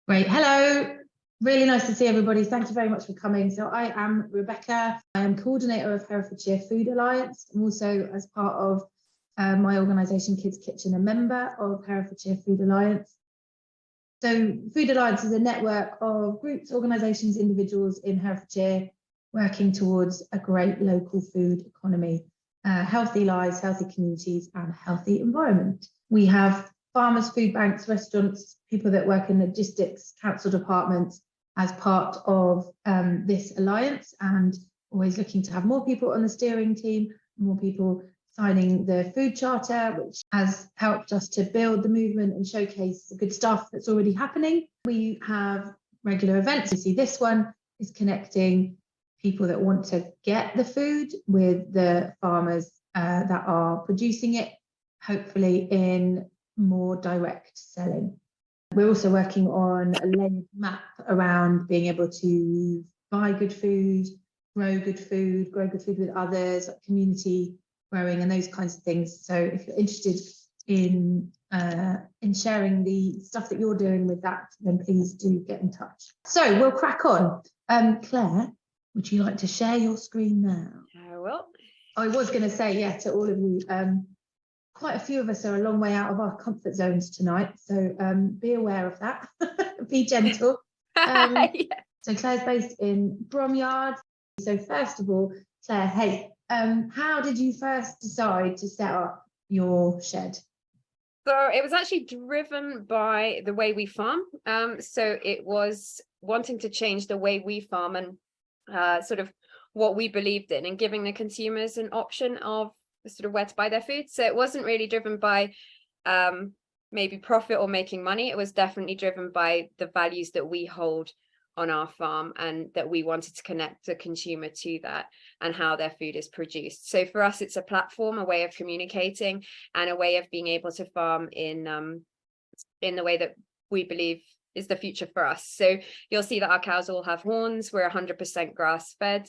Great. Hello. Really nice to see everybody. Thank you very much for coming. So I am Rebecca. I am coordinator of Herefordshire Food Alliance. I'm also, as part of my organisation Kids Kitchen, a member of Herefordshire Food Alliance. So Food Alliance is a network of groups, organisations, individuals in Herefordshire working towards a great local food economy, healthy lives, healthy communities and a healthy environment. We have farmers, food banks, restaurants, people that work in logistics, council departments as part of this alliance, and always looking to have more people on the steering team, more people signing the food charter, which has helped us to build the movement and showcase the good stuff that's already happening. We have regular events. You see this one is connecting people that want to get the food with the farmers that are producing it, hopefully in more direct selling. We're also working on a lens map around being able to buy good food, grow good food with others, like community growing and those kinds of things. So if you're interested in sharing the stuff that you're doing with that, then please do get in touch. So we'll crack on. Claire, would you like to share your screen now? I will. I was going to say, yeah, to all of you, quite a few of us are a long way out of our comfort zones tonight, so be aware of that. Be gentle. Yeah. So Claire's based in Bromyard. So first of all, Claire, hey, how did you first decide to set up your shed? So it was actually driven by the way we farm. So it was wanting to change the way we farm and sort of what we believed in, and giving the consumers an option of sort of where to buy their food. So it wasn't really driven by maybe profit or making money. It was definitely driven by the values that we hold on our farm, and that we wanted to connect the consumer to that and how their food is produced. So for us, it's a platform, a way of communicating, and a way of being able to farm in the way that we believe is the future for us. So you'll see that our cows all have horns. We're 100% grass fed.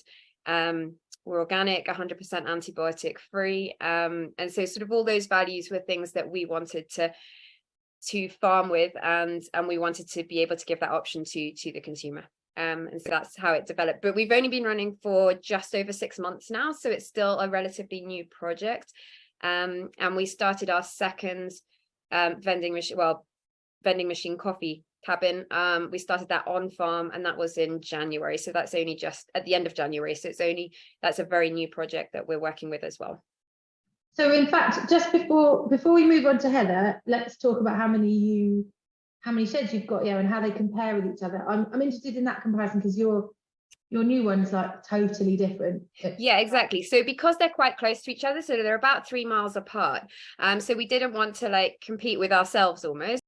We're organic, 100% antibiotic free. And so sort of all those values were things that we wanted to farm with, and we wanted to be able to give that option to the consumer. And so that's how it developed. But we've only been running for just over 6 months now, so it's still a relatively new project. And we started our second vending machine coffee cabin. We started that on farm, and that was in January. So that's only just at the end of January. So that's a very new project that we're working with as well. So in fact, just before we move on to Heather, let's talk about how many sheds you've got here and how they compare with each other. I'm interested in that comparison, because your new one's like totally different. Yeah, exactly. So because they're quite close to each other, so they're about 3 miles apart. So we didn't want to like compete with ourselves almost.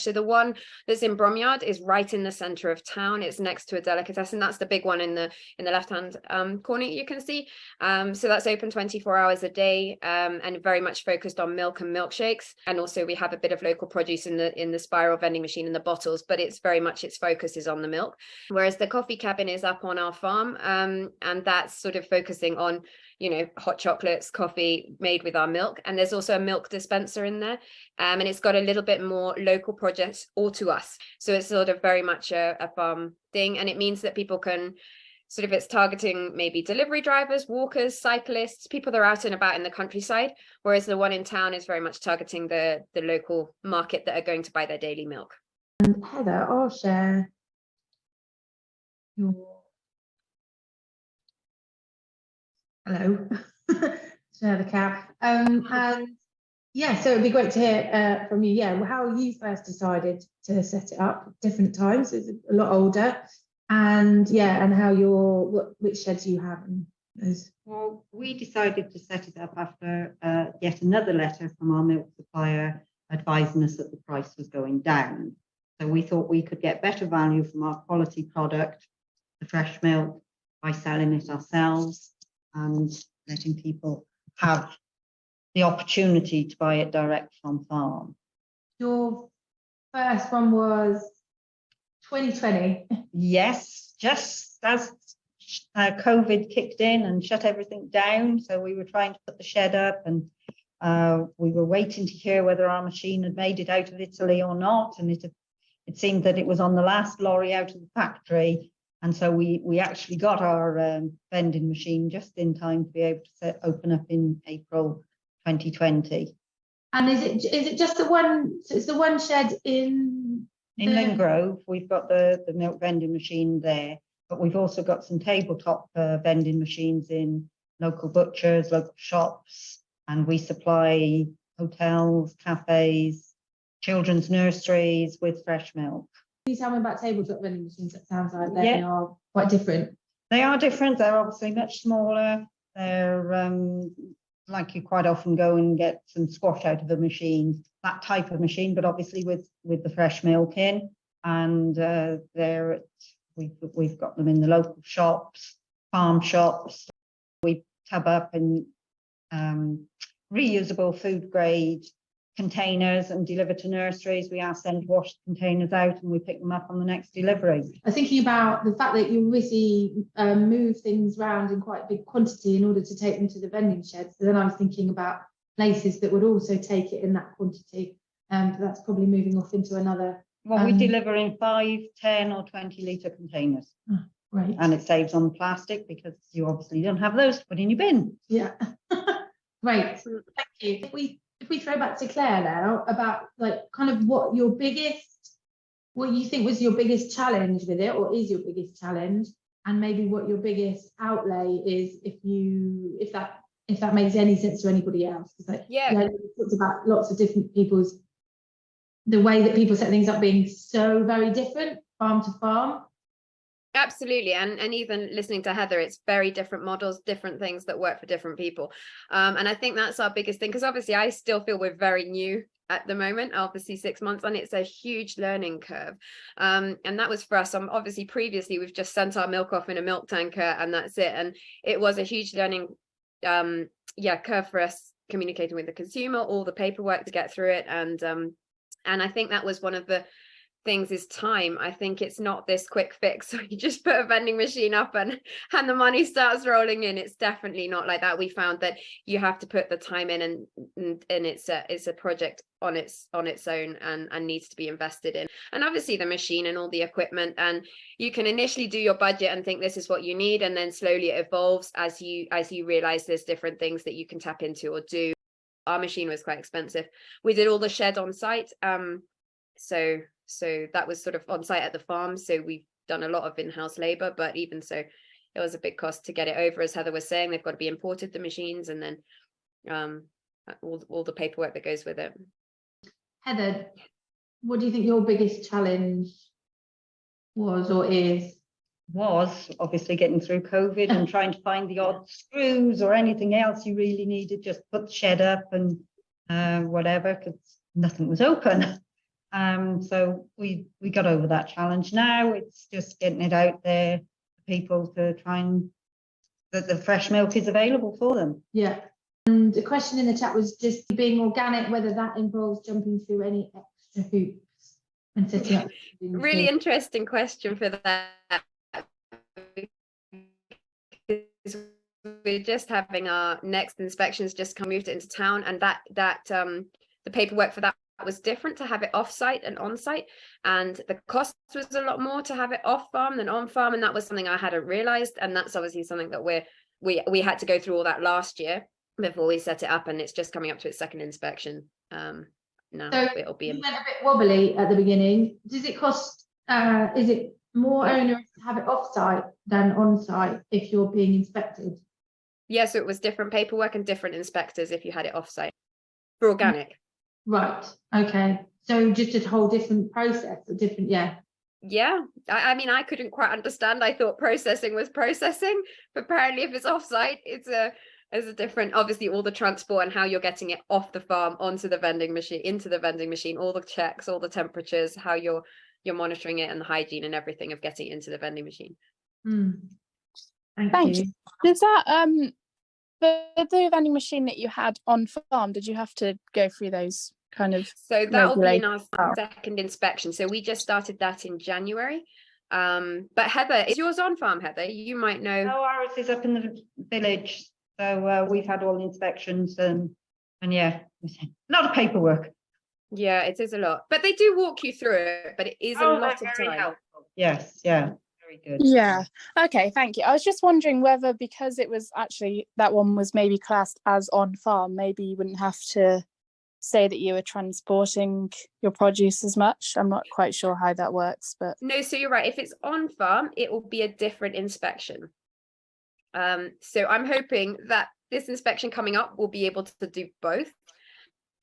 So the one that's in Bromyard is right in the center of town. It's next to a delicatessen. That's the big one in the left-hand corner you can see. So that's open 24 hours a day, and very much focused on milk and milkshakes. And also we have a bit of local produce in the spiral vending machine in the bottles, but it's very much its focus is on the milk. Whereas the coffee cabin is up on our farm, and that's sort of focusing on, you know, hot chocolates, coffee made with our milk. And there's also a milk dispenser in there. And it's got a little bit more local projects all to us. So it's sort of very much a farm thing. And it means that people can sort of, it's targeting maybe delivery drivers, walkers, cyclists, people that are out and about in the countryside. Whereas the one in town is very much targeting the local market that are going to buy their daily milk. And Heather, I'll share your... Hello. Share the cow. And yeah, so it'd be great to hear from you. Yeah, how you first decided to set it up. Different times, it's a lot older, and yeah, and how which sheds you have. And those. Well, we decided to set it up after yet another letter from our milk supplier advising us that the price was going down. So we thought we could get better value from our quality product, the fresh milk, by selling it ourselves and letting people have the opportunity to buy it direct from farm. Your first one was 2020. Yes, just as COVID kicked in and shut everything down. So we were trying to put the shed up, and we were waiting to hear whether our machine had made it out of Italy or not. And it it seemed that it was on the last lorry out of the factory. And so we actually got our vending machine just in time to be able to open up in April 2020. And is it just the one? So it's the one shed in Lingrove. We've got the milk vending machine there, but we've also got some tabletop vending machines in local butchers, local shops, and we supply hotels, cafes, children's nurseries with fresh milk. Can you tell me about tabletop vending machines? That sounds like they are quite different. They are different. They're obviously much smaller. They're like you quite often go and get some squash out of a machine, that type of machine, but obviously with the fresh milk in. And we've got them in the local shops, farm shops. We tub up in reusable food grade containers and deliver to nurseries. We ask them to wash the containers out and we pick them up on the next delivery. I was thinking about the fact that you obviously move things around in quite big quantity in order to take them to the vending sheds. So then I was thinking about places that would also take it in that quantity. But that's probably moving off into another. Well, we deliver in 5, 10 or 20 litre containers. Oh, right. And it saves on the plastic because you obviously don't have those to put in your bin. Yeah. Right. Thank you. If we throw back to Claire now about like kind of what you think was your biggest challenge with it, or is your biggest challenge, and maybe what your biggest outlay is, if that makes any sense to anybody else. Because you talked about lots of different the way that people set things up being so very different farm to farm. Absolutely. And even listening to Heather, it's very different models, different things that work for different people. And I think that's our biggest thing, because obviously I still feel we're very new at the moment, obviously 6 months, and it's a huge learning curve. And that was for us. Obviously previously we've just sent our milk off in a milk tanker and that's it. And it was a huge learning curve for us, communicating with the consumer, all the paperwork to get through it. And I think that was one of the things is time. I think it's not this quick fix, so you just put a vending machine up and the money starts rolling in. It's definitely not like that. We found that you have to put the time in, and it's a project on its own and needs to be invested in. And obviously the machine and all the equipment, and you can initially do your budget and think this is what you need, and then slowly it evolves as you realize there's different things that you can tap into or do. Our machine was quite expensive. We did all the shed on site, so that was sort of on site at the farm. So we've done a lot of in-house labor, but even so, it was a big cost to get it over. As Heather was saying, they've got to be imported, the machines, and then all the paperwork that goes with it. Heather, what do you think your biggest challenge was or is? Was obviously getting through COVID and trying to find the odd screws or anything else you really needed, just put the shed up and whatever, because nothing was open. So we got over that challenge. Now it's just getting it out there for people to try and that the fresh milk is available for them. Yeah. And the question in the chat was just being organic, whether that involves jumping through any extra hoops and setting up. Really interesting question for that. We're just having our next inspections, just moved it into town, and that the paperwork for that was different to have it off-site and on-site, and the cost was a lot more to have it off-farm than on-farm, and that was something I hadn't realized. And that's obviously something that we had to go through all that last year before we set it up, and it's just coming up to its second inspection now. So it'll be you went a bit wobbly at the beginning. Does it cost is it more onerous to have it off-site than on-site if you're being inspected? Yes, so it was different paperwork and different inspectors if you had it off-site for organic. Right. Okay. So just a whole different process, a different, yeah. Yeah. I mean, I couldn't quite understand. I thought processing was processing, but apparently if it's off-site, it's a different, obviously all the transport and how you're getting it off the farm onto the vending machine, into the vending machine, all the checks, all the temperatures, how you're monitoring it, and the hygiene and everything of getting it into the vending machine. Thank you. Does that for the vending machine that you had on farm, did you have to go through those kind of? So that will be in our second inspection. So we just started that in January. But Heather, is yours on farm, Heather? You might know. No, ours is up in the village. So we've had all the inspections and yeah, a lot of paperwork. Yeah, it is a lot, but they do walk you through it, but it is a lot of very time. helpful. Yes, yeah, very good. Yeah. Okay, thank you. I was just wondering whether, because it was actually, that one was maybe classed as on farm, maybe you wouldn't have to say that you were transporting your produce as much. I'm not quite sure how that works, but No, so you're right. If it's on farm, it will be a different inspection. So I'm hoping that this inspection coming up will be able to do both.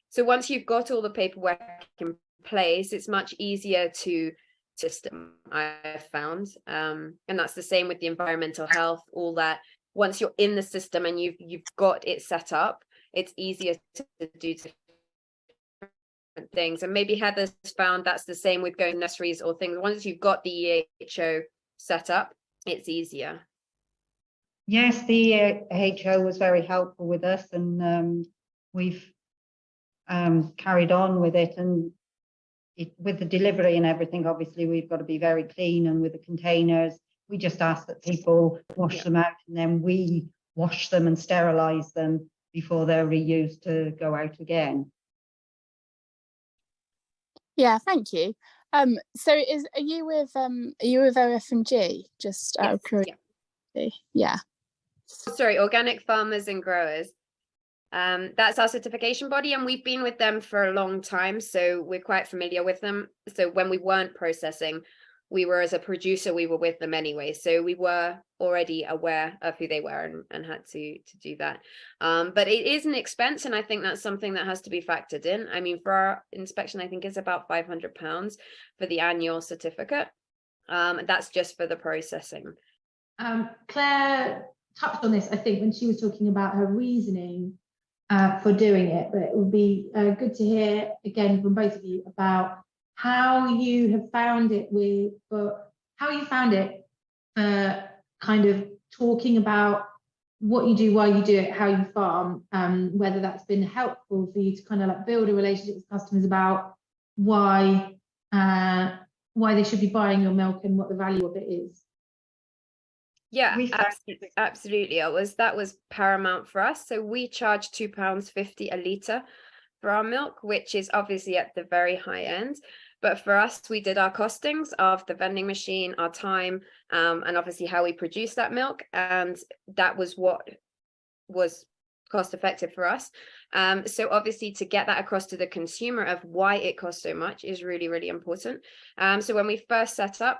So once you've got all the paperwork in place, it's much easier to system, I've found. And that's the same with the environmental health, all that. Once you're in the system and you've got it set up, it's easier to do different things. And maybe Heather's found that's the same with going to nurseries or things. Once you've got the EHO set up, it's easier. Yes, the HO was very helpful with us, and we've carried on with it. And with the delivery and everything, obviously, we've got to be very clean. And with the containers, we just ask that people wash them out, and then we wash them and sterilise them before they're reused to go out again. yeah, thank you. So are you with OFMG? Just out of curiosity. Yeah. Sorry, Organic Farmers and Growers. That's our certification body, and we've been with them for a long time, so we're quite familiar with them. So when we weren't processing, we were, as a producer, we were with them anyway, so we were already aware of who they were and had to do that. But it is an expense, and I think that's something that has to be factored in. I mean, for our inspection, I think it's about £500 for the annual certificate. That's just for the processing. Claire touched on this, I think, when she was talking about her reasoning for doing it, but it would be good to hear again from both of you about how you have found it kind of talking about what you do, why you do it, how you farm, whether that's been helpful for you to kind of like build a relationship with customers about why they should be buying your milk and what the value of it is. Yeah, absolutely. That was paramount for us. So we charge £2.50 a litre for our milk, which is obviously at the very high end. But for us, we did our costings of the vending machine, our time, and obviously how we produce that milk. And that was what was cost effective for us. So obviously to get that across to the consumer of why it costs so much is really, really important. So when we first set up,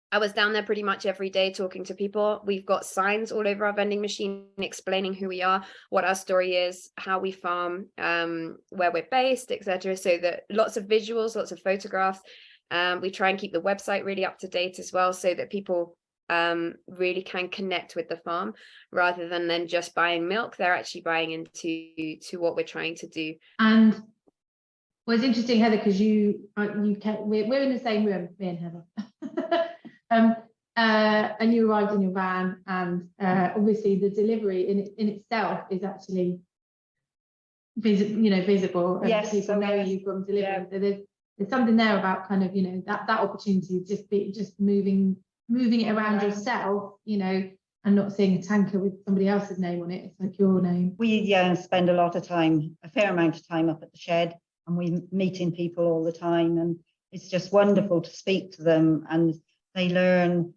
I was down there pretty much every day talking to people. We've got signs all over our vending machine explaining who we are, what our story is, how we farm, where we're based, etc. So that lots of visuals, lots of photographs. We try and keep the website really up to date as well, so that people really can connect with the farm rather than then just buying milk. They're actually buying into what we're trying to do. And well, it's interesting, Heather, because we're in the same room, me and Heather. And you arrived in your van, and obviously the delivery in itself is actually visible, and yes, people know you've gone delivering. Yeah. So there's something there about kind of that opportunity of just moving it around yourself, and not seeing a tanker with somebody else's name on it. It's like your name. We spend a fair amount of time up at the shed, and we meeting people all the time, and it's just wonderful to speak to them, and they learn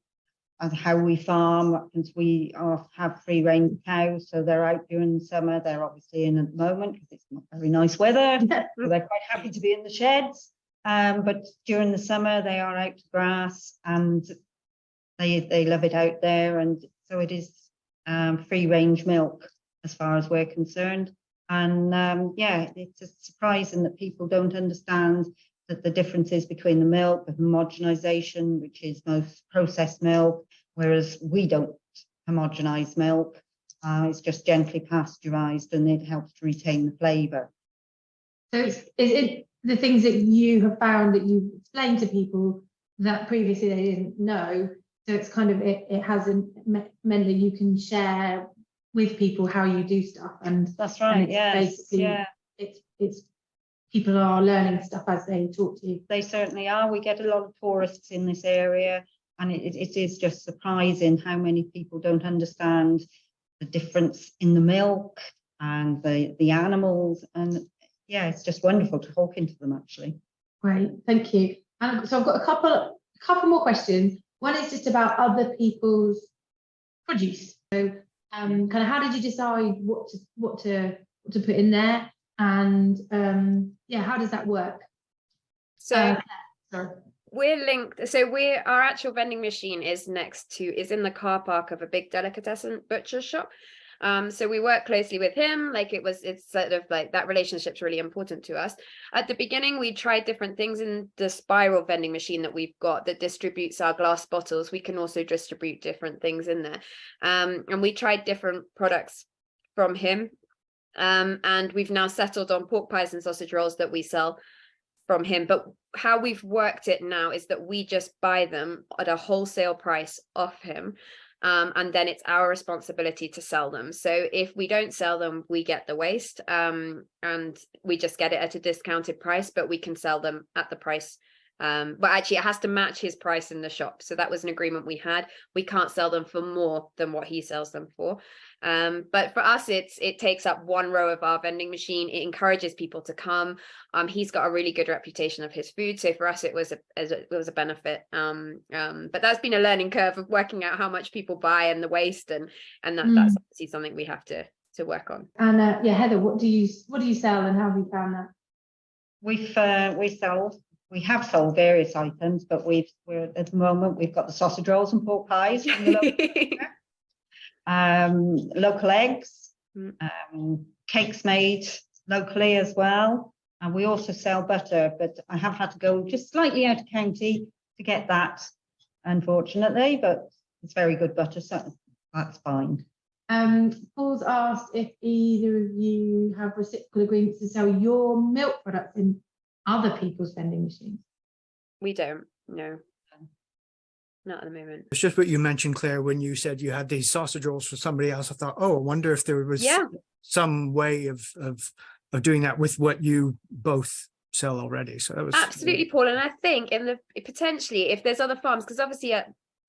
how we farm, because we have free range cows, so they're out during the summer. They're obviously in at the moment because it's not very nice weather, so they're quite happy to be in the sheds. But during the summer, they are out to grass, and they love it out there. And so it is free range milk as far as we're concerned. And it's surprising that people don't understand that the differences between the milk, the homogenization, which is most processed milk, whereas we don't homogenize milk. It's just gently pasteurized, and it helps to retain the flavor. So is it the things that you have found that you've explained to people that previously they didn't know? So it's kind of, it hasn't meant that you can share with people how you do stuff. And that's right. It's people are learning stuff as they talk to you. They certainly are. We get a lot of tourists in this area, and it is just surprising how many people don't understand the difference in the milk and the animals. And yeah, it's just wonderful to talk into them, actually. Great, thank you. And so I've got a couple more questions. One is just about other people's produce. So, kind of, how did you decide what to put in there, and yeah, how does that work? So Sorry. we're linked. So our actual vending machine is in the car park of a big delicatessen butcher shop. So we work closely with him. It's sort of like that relationship's really important to us. At the beginning, we tried different things in the spiral vending machine that we've got that distributes our glass bottles. We can also distribute different things in there. And we tried different products from him. And we've now settled on pork pies and sausage rolls that we sell from him. But how we've worked it now is that we just buy them at a wholesale price off him. And then it's our responsibility to sell them. So if we don't sell them, we get the waste, and we just get it at a discounted price, but we can sell them at the price. But actually it has to match his price in the shop. So that was an agreement we had. We can't sell them for more than what he sells them for. But for us, it takes up one row of our vending machine. It encourages people to come. He's got a really good reputation of his food. So for us, it was a benefit. But that's been a learning curve of working out how much people buy and the waste, and that's obviously something we have to work on. And yeah, Heather, what do you sell, and how have you found that? We have sold various items, but we're at the moment we've got the sausage rolls and pork pies from the local eggs, cakes made locally as well, and we also sell butter. But I have had to go just slightly out of county to get that, unfortunately. But it's very good butter, so that's fine. Paul's asked if either of you have reciprocal agreements to sell your milk products in other people's vending machines. We don't, no, not at the moment. It's just what you mentioned, Claire, when you said you had these sausage rolls for somebody else. I thought, oh, I wonder if there was some way of doing that with what you both sell already. So that was absolutely, Paul. And I think potentially if there's other farms, because obviously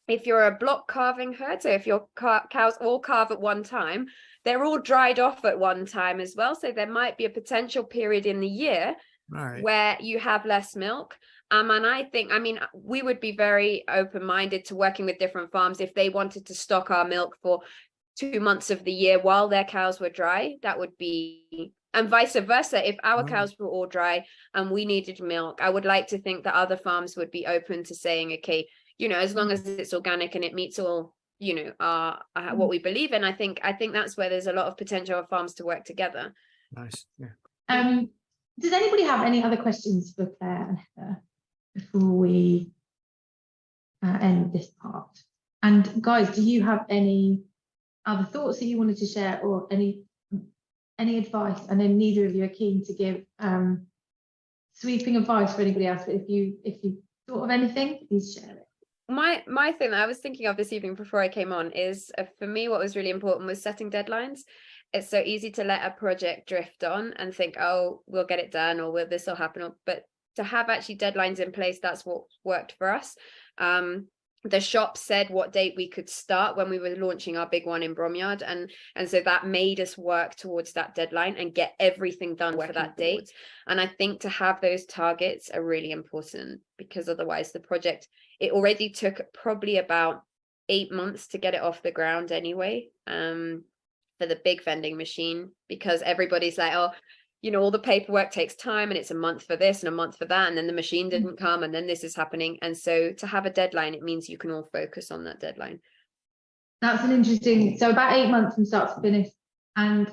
if you're a block calving herd, so if your cows all calve at one time, they're all dried off at one time as well. So there might be a potential period in the year where you have less milk. And I think, we would be very open-minded to working with different farms if they wanted to stock our milk for 2 months of the year while their cows were dry. That would be, and vice versa. If our cows were all dry and we needed milk, I would like to think that other farms would be open to saying, okay, as long as it's organic and it meets all, what we believe in. I think that's where there's a lot of potential of farms to work together. Nice. Yeah. Does anybody have any other questions for Claire and Heather before we end this part? And guys, do you have any other thoughts that you wanted to share, or any advice? I know neither of you are keen to give sweeping advice for anybody else, but if you thought of anything, please share it. My thing that I was thinking of this evening before I came on is, for me, what was really important was setting deadlines. It's so easy to let a project drift on and think, oh, we'll get it done, or this will happen. But to have actually deadlines in place, that's what worked for us. The shop said what date we could start when we were launching our big one in Bromyard, and so that made us work towards that deadline and get everything done for that date. And I think to have those targets are really important, because otherwise the project, it already took probably about 8 months to get it off the ground anyway, for the big vending machine, because everybody's like, oh, all the paperwork takes time, and it's a month for this and a month for that, and then the machine didn't come, and then this is happening. And so to have a deadline, it means you can all focus on that deadline. That's an interesting, so about 8 months from start to finish. And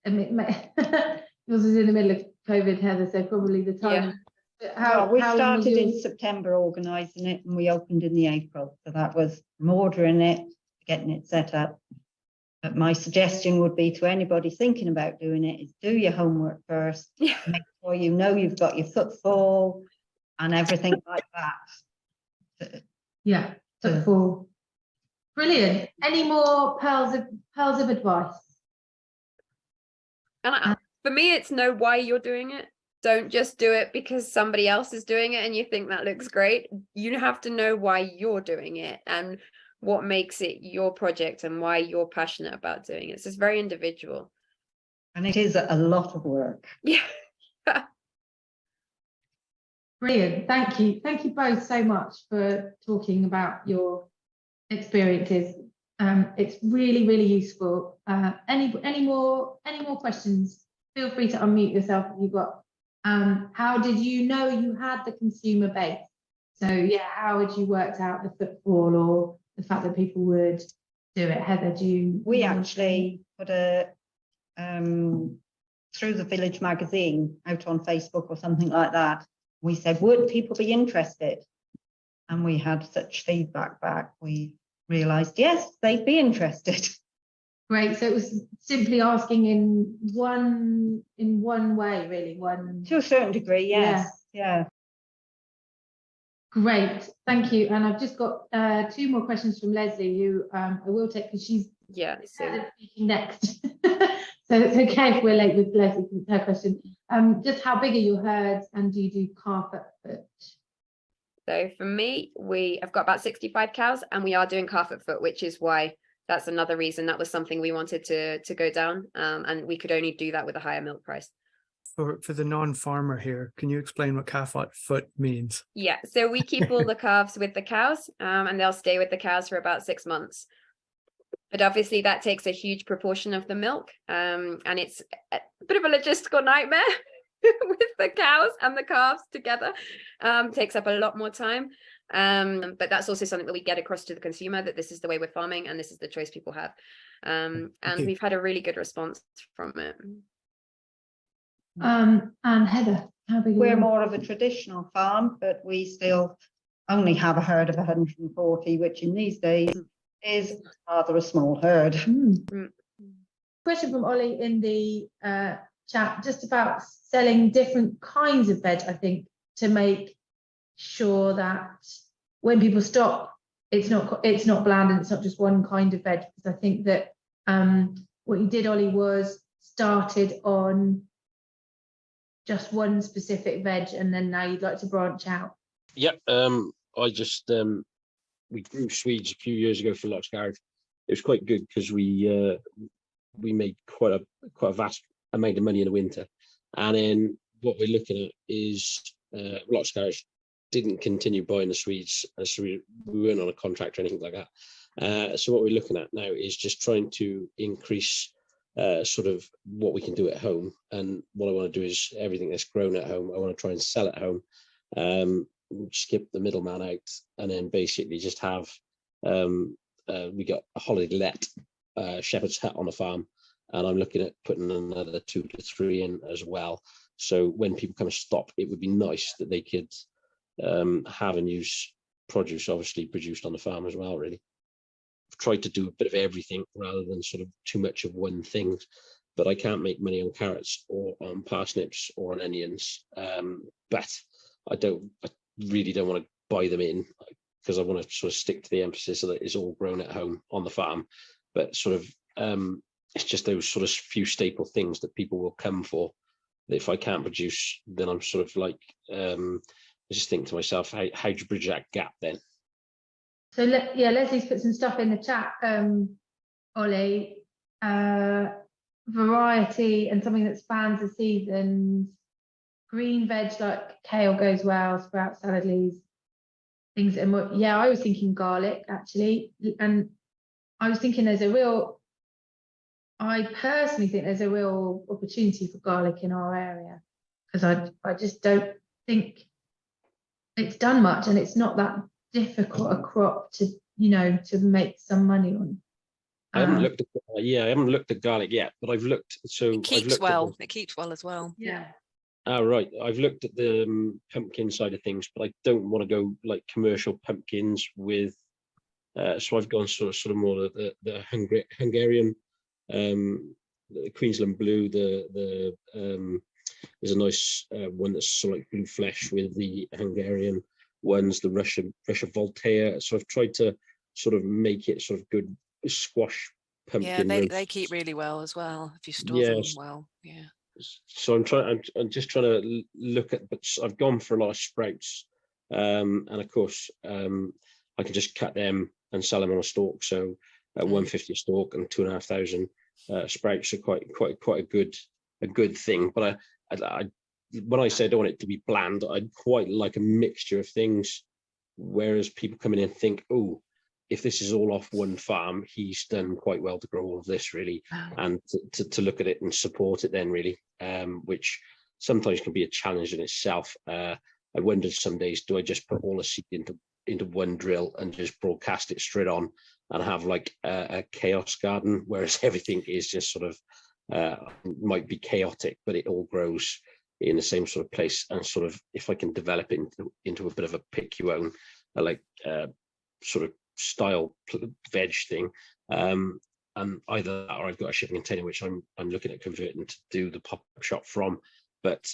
yours is in the middle of COVID, Heather, so probably the time. We started in September organising it, and we opened in the April. So that was from ordering it, getting it set up. But my suggestion would be to anybody thinking about doing it is do your homework first. Make sure you've got your footfall and everything like that. Yeah, footfall. Brilliant. Any more pearls of advice? And for me, it's know why you're doing it. Don't just do it because somebody else is doing it and you think that looks great. You have to know why you're doing it and what makes it your project and why you're passionate about doing it. So it's very individual. And it is a lot of work. Yeah. Brilliant. Thank you. Thank you both so much for talking about your experiences. It's really, really useful. Any more questions? Feel free to unmute yourself if you've got. How did you know you had the consumer base? So yeah, how had you worked out the footfall or the fact that people would do it? Heather, do you? We actually put a through the Village magazine out on Facebook or something like that. We said, would people be interested? And we had such feedback back. We realised, yes, they'd be interested. Great. So it was simply asking in one way, really. To a certain degree, yes. Yeah. Great. Thank you. And I've just got 2 more questions from Leslie, who I will take because she's speaking next. So it's okay if we're late with Leslie, her question. Just how big are your herds and do you do calf at foot? So for me, I've got about 65 cows and we are doing calf at foot, which is why that's another reason that was something we wanted to go down. And we could only do that with a higher milk price. For the non-farmer here, can you explain what calf at foot means? Yeah, so we keep all the calves with the cows and they'll stay with the cows for about 6 months. But obviously that takes a huge proportion of the milk and it's a bit of a logistical nightmare with the cows and the calves together. Takes up a lot more time. But that's also something that we get across to the consumer, that this is the way we're farming and this is the choice people have. And we've had a really good response from it. And Heather, how big? We're more of a traditional farm, but we still only have a herd of 140, which in these days is rather a small herd. Question from Ollie in the chat, just about selling different kinds of veg, I think, to make sure that when people stop, it's not bland and it's not just one kind of veg. Because I think that what you did, Ollie, was started on just one specific veg and then now you'd like to branch out. Yeah, I just we grew Swedes a few years ago for Lock's Garage. It was quite good because we made quite a vast amount of money in the winter. And then what we're looking at is Lock's Garage didn't continue buying the Swedes, so we weren't on a contract or anything like that. So what we're looking at now is just trying to increase sort of what we can do at home. And what I want to do is everything that's grown at home, I want to try and sell at home. Skip the middleman out and then basically just have we got a holiday let shepherd's hut on the farm, and I'm looking at putting another 2 to 3 in as well. So when people come and stop, it would be nice that they could have and use produce obviously produced on the farm as well. Really, I've tried to do a bit of everything rather than sort of too much of one thing, but I can't make money on carrots or on parsnips or on onions. But I really don't want to buy them in because I want to sort of stick to the emphasis that it's all grown at home on the farm. But sort of it's just those sort of few staple things that people will come for. If I can't produce, then I'm sort of like I just think to myself, how do you bridge that gap then? So yeah, Leslie's put some stuff in the chat, Ollie. Variety and something that spans the seasons. Green veg like kale goes well, sprouts, salad leaves, things that are more, yeah, I was thinking garlic actually. And I was thinking I personally think there's a real opportunity for garlic in our area because I just don't think it's done much and it's not that difficult a crop to make some money on. I haven't looked at garlic yet, but I've looked. So it keeps well. It keeps well as well. Yeah. Oh, right. I've looked at the pumpkin side of things, but I don't want to go like commercial pumpkins with. So I've gone sort of more the Hungarian, the Queensland blue. There's a nice one that's sort of like blue flesh with the Hungarian ones, the Russia Voltaire. So I've tried to sort of make it sort of good squash pumpkin. Yeah, they keep really well as well if you store them well. Yeah. So I'm just trying to look at, but I've gone for a lot of sprouts, and of course I can just cut them and sell them on a stalk. So at 150 a stalk and 2,500 sprouts are quite a good thing. But when I say I don't want it to be bland, I'd quite like a mixture of things. Whereas people come in and think, oh, if this is all off one farm, he's done quite well to grow all of this, really, and to look at it and support it then, really, which sometimes can be a challenge in itself. I wondered some days, do I just put all the seed into one drill and just broadcast it straight on and have like a chaos garden, whereas everything is just sort of might be chaotic, but it all grows in the same sort of place. And sort of, if I can develop into a bit of a pick your own, like sort of style veg thing, and either that or I've got a shipping container which I'm looking at converting to do the pop-up shop from. But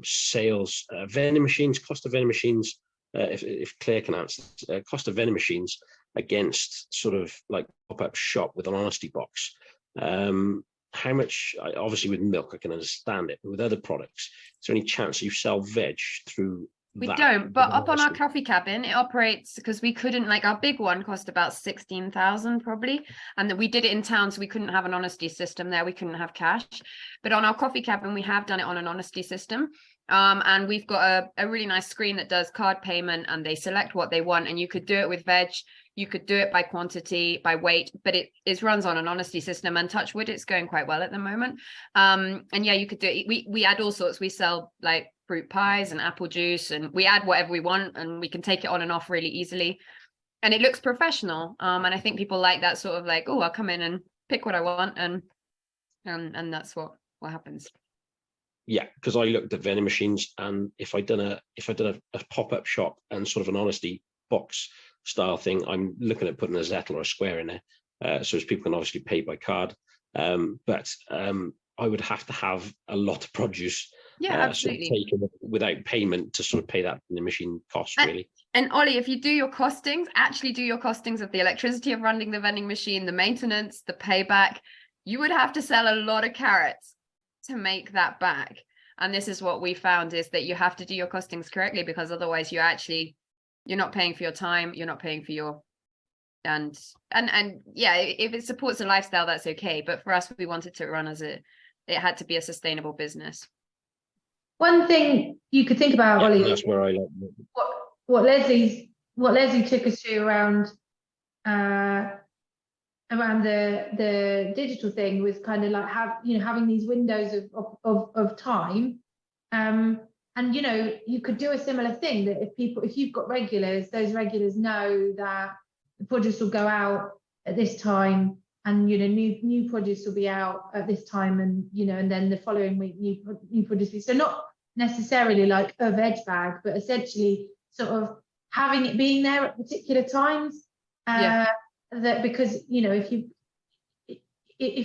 sales, vending machines, cost of vending machines, if Claire can answer, cost of vending machines against sort of like pop-up shop with an honesty box. How much, obviously with milk I can understand it, but with other products, is there any chance you sell veg through? We don't, but up on our coffee cabin, it operates because we couldn't, like, our big one cost about 16,000 probably, and that we did it in town, so we couldn't have an honesty system there, we couldn't have cash. But on our coffee cabin, we have done it on an honesty system, and we've got a really nice screen that does card payment, and they select what they want, and you could do it with veg, you could do it by quantity, by weight, but it runs on an honesty system, and touch wood, it's going quite well at the moment. And yeah, you could do it. We add all sorts. We sell like fruit pies and apple juice, and we add whatever we want, and we can take it on and off really easily, and it looks professional. And I think people like that sort of like, oh, I'll come in and pick what I want, and that's what happens. Yeah, because I looked at vending machines, and if I'd done a pop-up shop and sort of an honesty box style thing, I'm looking at putting a Zettel or a Square in there, so as people can obviously pay by card. But I would have to have a lot of produce, absolutely, sort of taken without payment to sort of pay that in the machine cost, really. And Ollie, if you do your costings, actually do your costings of the electricity of running the vending machine, the maintenance, the payback, you would have to sell a lot of carrots to make that back. And this is what we found, is that you have to do your costings correctly, because otherwise you're not paying for your time, you're not paying for your, and yeah, if it supports a lifestyle, that's okay. But for us, we wanted to run it had to be a sustainable business. One thing you could think about, Ollie, that's where I like what Leslie took us through around the digital thing was kind of like having these windows of time, and you could do a similar thing, that if you've got regulars, those regulars know that the produce will go out at this time, and new produce will be out at this time, and and then the following week new produce. So not necessarily like a veg bag, but essentially sort of having it being there at particular times. That because if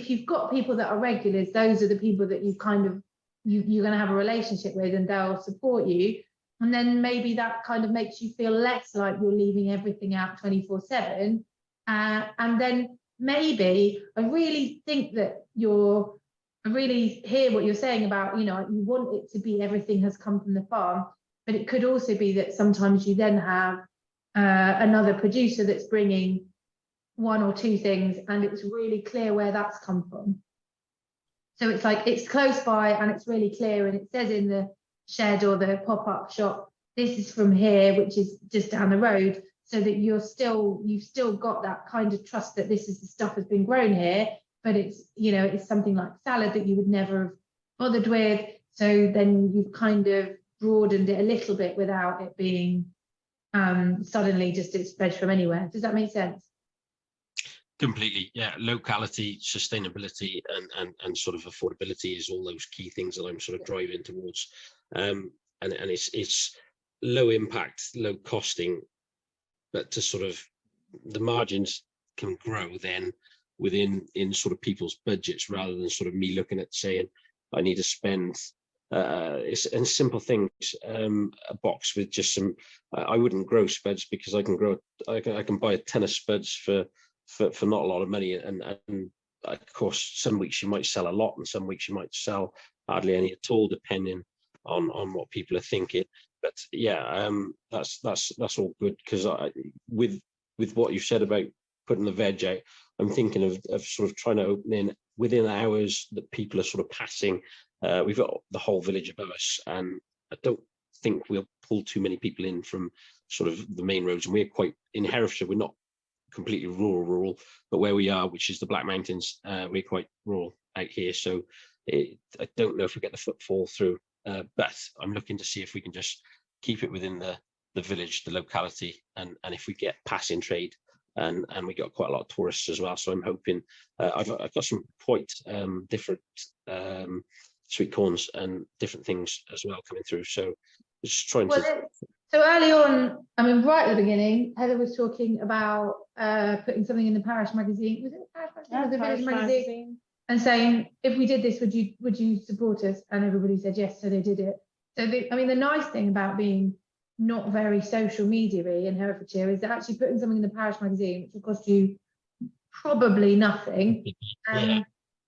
you've got people that are regulars, those are the people that you're going to have a relationship with, and they'll support you. And then maybe that kind of makes you feel less like you're leaving everything out 24/7. And then maybe I really think that I really hear what you're saying about, you want it to be everything has come from the farm, but it could also be that sometimes you then have another producer that's bringing one or two things, and it's really clear where that's come from. So it's like it's close by and it's really clear, and it says in the shed or the pop-up shop, this is from here, which is just down the road, so that you've still got that kind of trust that this is the stuff that's been grown here, but it's it's something like salad that you would never have bothered with. So then you've kind of broadened it a little bit without it being suddenly just it's veg from anywhere. Does that make sense? Completely, yeah. Locality, sustainability, and sort of affordability is all those key things that I'm sort of driving towards. And it's low impact, low costing, but to sort of the margins can grow then within sort of people's budgets, rather than sort of me looking at saying I need to spend and simple things, a box with just some. I wouldn't grow spuds because I can buy a ton of spuds for not a lot of money, and of course some weeks you might sell a lot and some weeks you might sell hardly any at all, depending on what people are thinking. But yeah, that's all good, because with what you said about putting the veg out, I'm thinking of sort of trying to open in within hours that people are sort of passing we've got the whole village above us, and I don't think we'll pull too many people in from sort of the main roads. And we're quite in Herefordshire, we're not completely rural, but where we are, which is the Black Mountains, we're quite rural out here. So I don't know if we get the footfall through, but I'm looking to see if we can just keep it within the village, the locality, and if we get passing trade, and we got quite a lot of tourists as well. So I'm hoping I've got some quite different sweet corns and different things as well coming through. So just trying to. So early on, I mean, right at the beginning, Heather was talking about putting something in the parish magazine. Was it the parish magazine? Yeah, or the parish village magazine? And saying, if we did this, would you support us? And everybody said yes, so they did it. So I mean, the nice thing about being not very social media-y in Herefordshire is that actually putting something in the parish magazine, which will cost you probably nothing,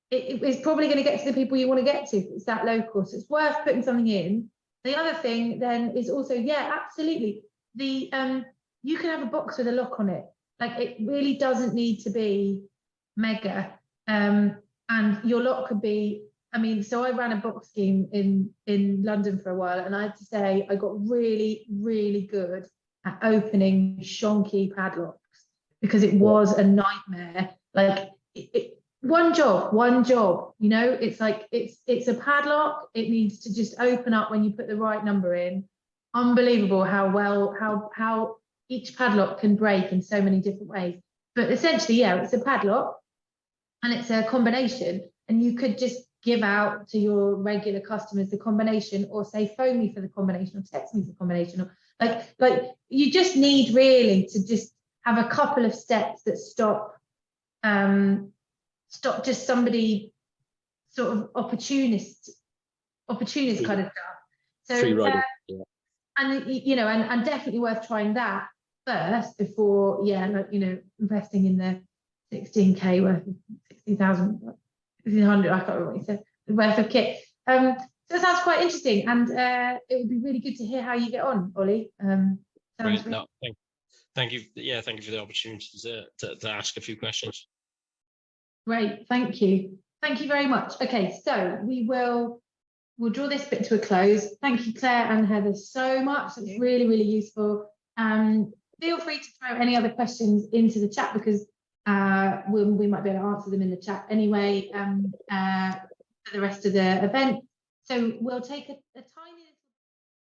it's probably going to get to the people you want to get to if it's that local. So it's worth putting something in. The other thing then is also, yeah, absolutely. You can have a box with a lock on it. Like, it really doesn't need to be mega. And your lock could be, I mean, so I ran a box scheme in London for a while, and I have to say I got really, really good at opening shonky padlocks because it was a nightmare. Like, one job, you know, it's like, it's a padlock. It needs to just open up when you put the right number in. Unbelievable how each padlock can break in so many different ways. But essentially, yeah, it's a padlock and it's a combination, and you could just give out to your regular customers the combination, or say phone me for the combination, or text me for the combination, or like you just need really to just have a couple of steps that stop just somebody sort of opportunist kind of stuff. So free riding, and you know, and definitely worth trying that first before, yeah, like, you know, investing in the 16k worth of 16,000, 1,600, I can't remember what you said, worth of kit. So it sounds quite interesting, and it would be really good to hear how you get on, Ollie. Right, no, thank you. Yeah, thank you for the opportunity to ask a few questions. Great, thank you very much. Okay, so we'll draw this bit to a close. Thank you, Claire and Heather, so much. It's really, really useful. Feel free to throw any other questions into the chat, because we might be able to answer them in the chat anyway for the rest of the event. So we'll take a